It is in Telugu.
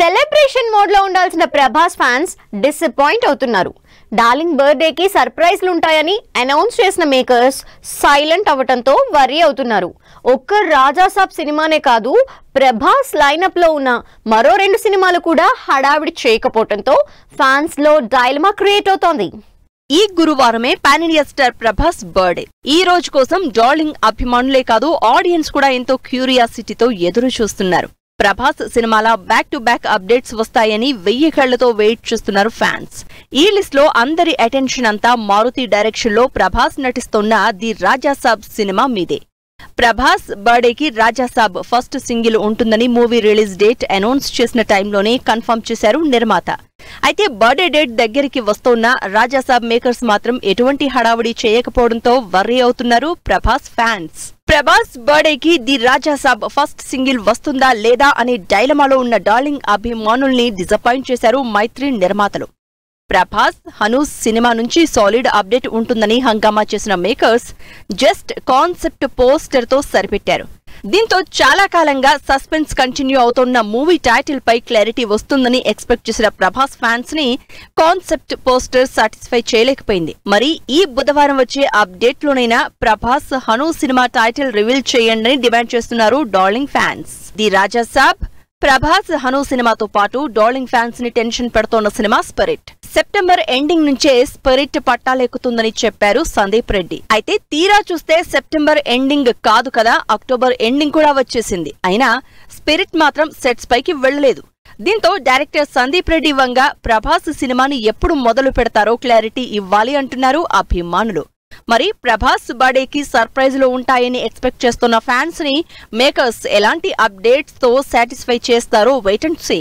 సెలబ్రేషన్ మోడ్ లో ఉండాల్సిన ప్రభాస్ ఫ్యాన్స్ డిసప్పాయింట్ అవుతున్నారు. డార్లింగ్ బర్త్డే కి సర్ప్రైజ్లు ఉంటాయని అనౌన్స్ చేసిన మేకర్స్ సైలెంట్ అవటంతో వరీ అవుతున్నారు. ఒక్క రాజాసాబ్ సినిమానే కాదు, ప్రభాస్ లైనప్ లో ఉన్న మరో 2 సినిమాలు కూడా హడావిడి చేయకపోవడంతో ఫ్యాన్స్ లో డైలమా క్రియేట్ అవుతోంది. ఈ గురువారమే pan India star Prabhas birthday. ఈ రోజు కోసం డార్లింగ్ అభిమానులే కాదు, ఆడియన్స్ కూడా ఎంతో క్యూరియాసిటీతో ఎదురు చూస్తున్నారు. ప్రభాస్ సినిమాల బ్యాక్ టు బ్యాక్ అప్డేట్స్ వస్తాయని 1000 కళ్లతో వెయిట్ చేస్తున్నారు ఫ్యాన్స్. ఈ లిస్ట్ లో అందరి అటెన్షన్ అంతా మారుతి డైరెక్షన్ లో ప్రభాస్ నటిస్తున్న ది రాజాసాబ్ సినిమా మీదే. ప్రభాస్ బర్త్డేకి రాజాసాబ్ ఫస్ట్ సింగిల్ ఉంటుందని మూవీ రిలీజ్ డేట్ అనౌన్స్ చేసిన టైంలోనే కన్ఫర్మ్ చేశారు నిర్మాత. అయితే బర్త్డే డేట్ దగ్గరికి వస్తున్న రాజాసాబ్ మేకర్స్ మాత్రం ఎటువంటి హడావుడి చేయకపోవడంతో వర్రీ అవుతున్నారు ప్రభాస్ ఫ్యాన్స్. ప్రభాస్ బర్త్డేకి ది రాజాసాబ్ ఫస్ట్ సింగిల్ వస్తుందా లేదా అనే డైలమాలో ఉన్న డార్లింగ్ అభిమానుల్ని డిసప్పాయింట్ చేశారు మైత్రి నిర్మాతలు. ప్రభాస్ హనూస్ సినిమా నుంచి సాలిడ్ అప్డేట్ ఉంటుందని హంగామా చేసిన మేకర్స్ జస్ట్ కాన్సెప్ట్ పోస్టర్ తో సరిపెట్టారు. దీంతో చాలా కాలంగా సస్పెన్స్ కంటిన్యూ అవుతున్న మూవీ టైటిల్ పై క్లారిటీ వస్తుందని ఎక్స్పెక్ట్ చేసిన ప్రభాస్ ఫ్యాన్స్ ని కాన్సెప్ట్ పోస్టర్ సాటిస్ఫై చేయలేకపోయింది. మరి ఈ బుధవారం వచ్చే అప్డేట్ లోనైనా ప్రభాస్ హను సినిమా టైటిల్ రివీల్ చేయండి అని డిమాండ్ చేస్తున్నారు darling fans. The Rajasaab Prabhas Hanu సినిమాతో పాటు డార్లింగ్ ఫ్యాన్స్ ని టెన్షన్ పెడుతోన్న సినిమా స్పిరిట్. సెప్టెంబర్ ఎండింగ్ నుంచే స్పిరిట్ పట్టాలెక్కుతుందని చెప్పారు సందీప్ రెడ్డి. అయితే తీరా చూస్తే సెప్టెంబర్ ఎండింగ్ కాదు కదా, అక్టోబర్ ఎండింగ్ కూడా వచ్చేసింది. అయినా స్పిరిట్ మాత్రం సెట్స్ పైకి వెళ్లలేదు. దీంతో డైరెక్టర్ సందీప్ రెడ్డి వంగ ప్రభాస్ సినిమాని ఎప్పుడు మొదలు పెడతారో క్లారిటీ ఇవ్వాలి అంటున్నారు అభిమానులు. మరి ప్రభాస్ బర్త్డేకి సర్ప్రైజ్లు ఉంటాయని ఎక్స్పెక్ట్ చేస్తున్న ఫ్యాన్స్ ని మేకర్స్ ఎలాంటి అప్డేట్స్ తో సాటిస్ఫై చేస్తారో వెయిట్ అండ్ సీ.